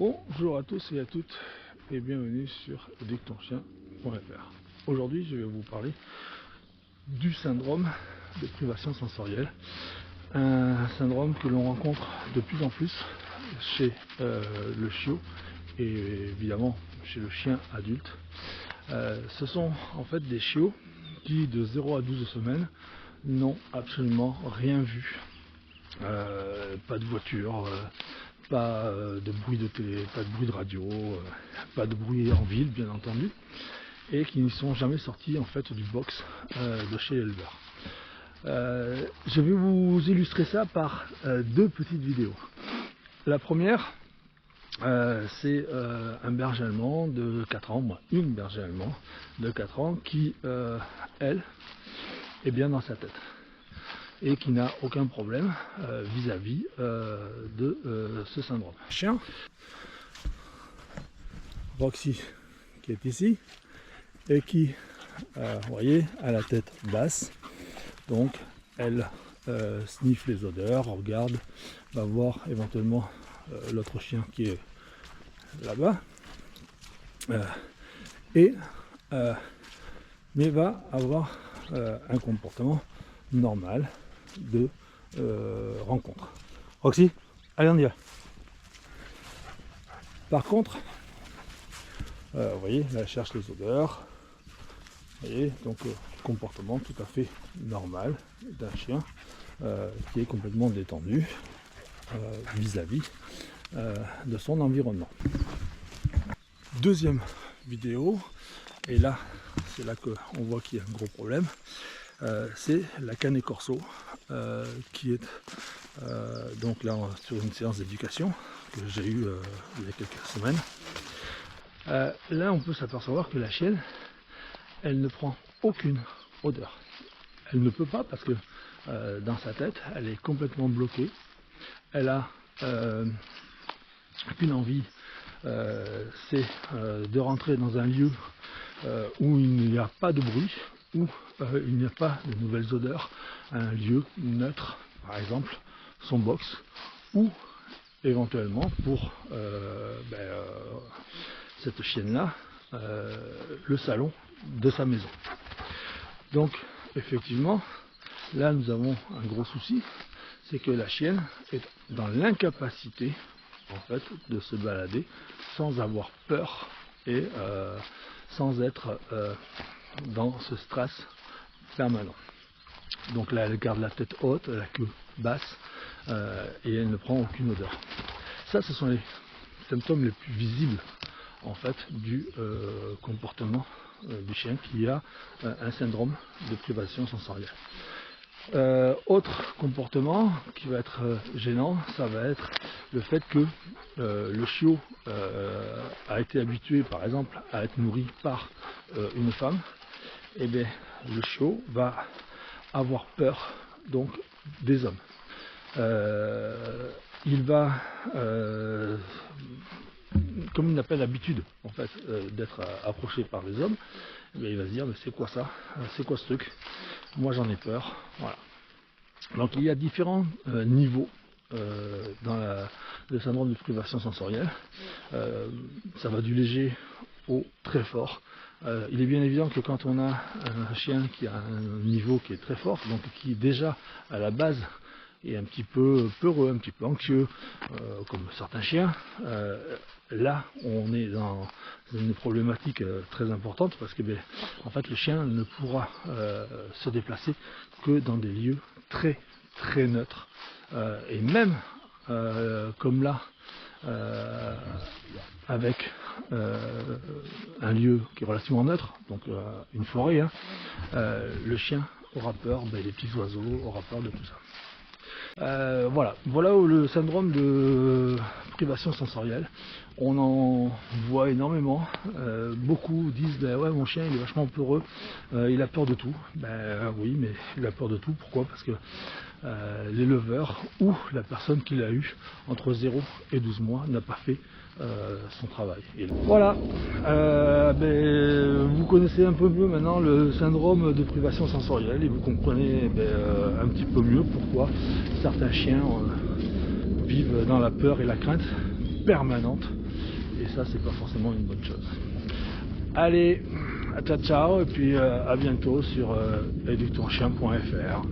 Bonjour à tous et à toutes et bienvenue sur éduquetonchien.fr. Aujourd'hui je vais vous parler du syndrome de privation sensorielle, un syndrome que l'on rencontre de plus en plus chez le chiot et évidemment chez le chien adulte. Ce sont en fait des chiots qui de 0 à 12 semaines n'ont absolument rien vu, pas de voiture, pas de bruit de télé, pas de bruit de radio, pas de bruit en ville bien entendu, et qui ne sont jamais sortis en fait du box de chez l'éleveur. Je vais vous illustrer ça par deux petites vidéos. La première, c'est un berger allemand de 4 ans, moi, une berger allemande de 4 ans qui, elle, est bien dans sa tête et qui n'a aucun problème vis-à-vis de ce syndrome. Chien, Roxy, qui est ici et qui, vous voyez, a la tête basse, donc elle sniffe les odeurs, regarde, va voir éventuellement l'autre chien qui est là-bas, mais va avoir un comportement normal de rencontre. Roxy, allez on y va. Par contre, vous voyez, là, elle cherche les odeurs. Vous voyez, donc comportement tout à fait normal d'un chien qui est complètement détendu vis-à-vis de son environnement. Deuxième vidéo, et là, c'est là qu'on voit qu'il y a un gros problème. C'est la Canet Corso qui est donc là sur une séance d'éducation que j'ai eue il y a quelques semaines. Là on peut s'apercevoir que la chienne, elle ne prend aucune odeur. Elle ne peut pas parce que dans sa tête elle est complètement bloquée. Elle a qu'une envie, c'est de rentrer dans un lieu où il n'y a pas de bruit, où il n'y a pas de nouvelles odeurs, un lieu neutre, par exemple son box, ou éventuellement pour cette chienne-là, le salon de sa maison. Donc effectivement, là nous avons un gros souci, c'est que la chienne est dans l'incapacité en fait de se balader sans avoir peur et sans être dans ce stress permanent. Donc là elle garde la tête haute, la queue basse et elle ne prend aucune odeur. Ça, ce sont les symptômes les plus visibles en fait du comportement du chien qui a un syndrome de privation sensorielle. Autre comportement qui va être gênant, ça va être le fait que le chiot a été habitué par exemple à être nourri par une femme, et bien le chiot va avoir peur donc des hommes. Il va, comme il n'a pas l'habitude en fait d'être approché par les hommes, il va se dire mais c'est quoi ça, c'est quoi ce truc, moi j'en ai peur. Voilà. Donc il y a différents niveaux dans le syndrome de privation sensorielle. Ça va du léger au très fort. Il est bien évident que quand on a un chien qui a un niveau qui est très fort, donc qui déjà à la base est un petit peu peureux, un petit peu anxieux, comme certains chiens, là on est dans une problématique très importante parce que en fait le chien ne pourra se déplacer que dans des lieux très très neutres, et même comme là avec un lieu qui est relativement neutre, donc une forêt, hein, le chien aura peur des petits oiseaux, aura peur de tout ça. Voilà où le syndrome de privation sensorielle, on en voit énormément. Beaucoup disent ouais, mon chien il est vachement peureux, il a peur de tout. Oui, mais il a peur de tout, pourquoi? Parce que l'éleveur ou la personne qui l'a eu entre 0 et 12 mois n'a pas fait son travail. Et voilà, vous connaissez un peu mieux maintenant le syndrome de privation sensorielle et vous comprenez un petit peu mieux pourquoi certains chiens vivent dans la peur et la crainte permanente et ça c'est pas forcément une bonne chose. Allez, ciao ciao, et puis à bientôt sur éduquetonchien.fr.